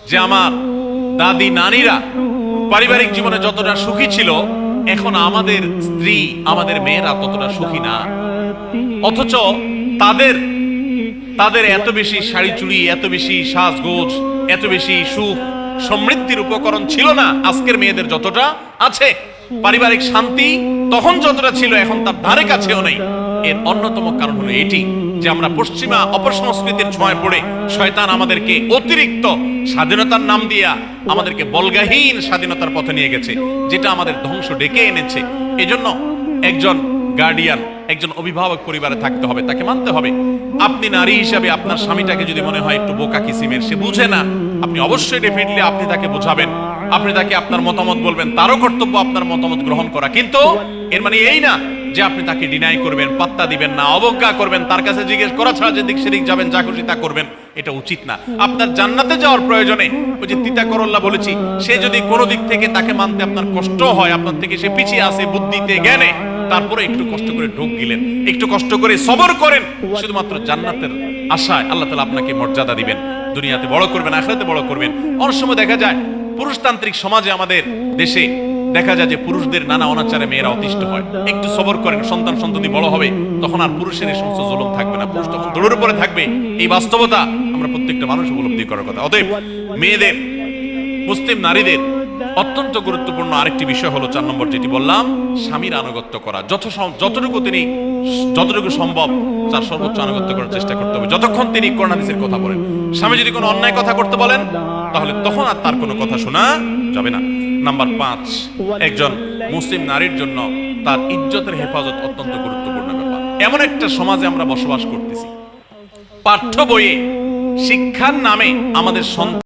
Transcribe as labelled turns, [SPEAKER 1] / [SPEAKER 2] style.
[SPEAKER 1] যে আমার দাদি নানীরা পারিবারিক জীবনে যতটা সুখী ছিল, এখন আমাদের স্ত্রী আমাদের মেয়েরা ততটা সুখী না। অথচ তাদের তাদের এত বেশি শাড়ি চুড়ি, এত বেশি সাজগোজ, এত বেশি সুখ সমৃদ্ধির উপকরণ ছিল না আজকের মেয়েদের যতটা আছে। পারিবারিক শান্তি তখন যতটা ছিল এখন তার ধারে কাছেও নেই। এর অন্যতম কারণ হলো এটি যে আমরা পশ্চিমা অপসংস্কৃতির ছোঁয়ায় পড়ে শয়তান আমাদেরকে অতিরিক্ত স্বাধীনতার নাম দিয়া আমাদেরকে বলগাহীন স্বাধীনতার পথে নিয়ে গেছে, যেটা আমাদের ধ্বংস ডেকে এনেছে। এজন্য একজন গার্ডিয়ান, একজন অভিভাবক পরিবারে থাকতে হবে, তাকে মানতে হবে। আপনি নারী হিসাবে আপনার স্বামীটাকে যদি মনে হয় একটু বোকা কিসিমের, সে বুঝে না, আপনি অবশ্যই ডেফিনেটলি আপনি তাকে বোঝাবেন, আপনি তাকে আপনার মতামত বলবেন, তারও কর্তব্য আপনার মতামত গ্রহণ করা। কিন্তু এর মানে এই না যে আপনি তাকে ডিনাই করবেন, পাত্তা দিবেন না, অবজ্ঞা করবেন, তার কাছে জিজ্ঞেস করা ছাড়া যেদিক সেদিক যাবেন, যা খুশি তা করবেন, এটা উচিত না। আপনার জান্নাতে যাওয়ার প্রয়োজনে ওই যে তিতা করল্লা বলেছি, সে যদি কোনো দিক থেকে তাকে মানতে আপনার কষ্ট হয়, আপনার থেকে সে পিছিয়ে আসে বুদ্ধিতে জ্ঞানে, তারপরে একটু কষ্ট করে ঢোক গিলেন, একটু কষ্ট করে সবর করেন, শুধুমাত্র জান্নাতের আশায় আল্লাহ তাআলা আপনাকে মর্যাদা দিবেন, দুনিয়াতে বড় করবেন, আখিরাতে বড় করবেন। অনেক সময় দেখা যায় পুরুষতান্ত্রিক সমাজে আমাদের দেশে দেখা যায় যে পুরুষদের নানা অনাচারে মেয়েরা অতিষ্ঠ হয়। একটু সবর করেন, সন্তান সন্ততি বড় হবে, তখন আর পুরুষের এই সমস্ত জুলুম থাকবে না, পুরুষ তখন দৌড়ের উপরে থাকবে। এই বাস্তবতা আমরা প্রত্যেকটা মানুষ উপলব্ধি করার কথা। অতএব মেয়েদের, মুসলিম নারীদের অত্যন্ত গুরুত্বপূর্ণ আরেকটি বিষয় হলো 4 নম্বর যেটি বললাম, স্বামীর আনুগত্য করা। যতটুকু সম্ভব তার সর্বোচ্চ আনুগত্য করার চেষ্টা করতে হবে, যতক্ষণ তিনি কোরআন হাদিসের কথা বলেন। স্বামী যদি কোনো অন্যায় কথা করতে বলেন, তাহলে তখন আর তার কোনো কথা শোনা যাবে না। নাম্বার 5, একজন মুসলিম নারীর জন্য তার ইজ্জতের হেফাজত অত্যন্ত গুরুত্বপূর্ণ ব্যাপার। এমন একটা সমাজে আমরা বসবাস করতেছি, পাঠ্য বইয়ে শিক্ষার নামে আমাদের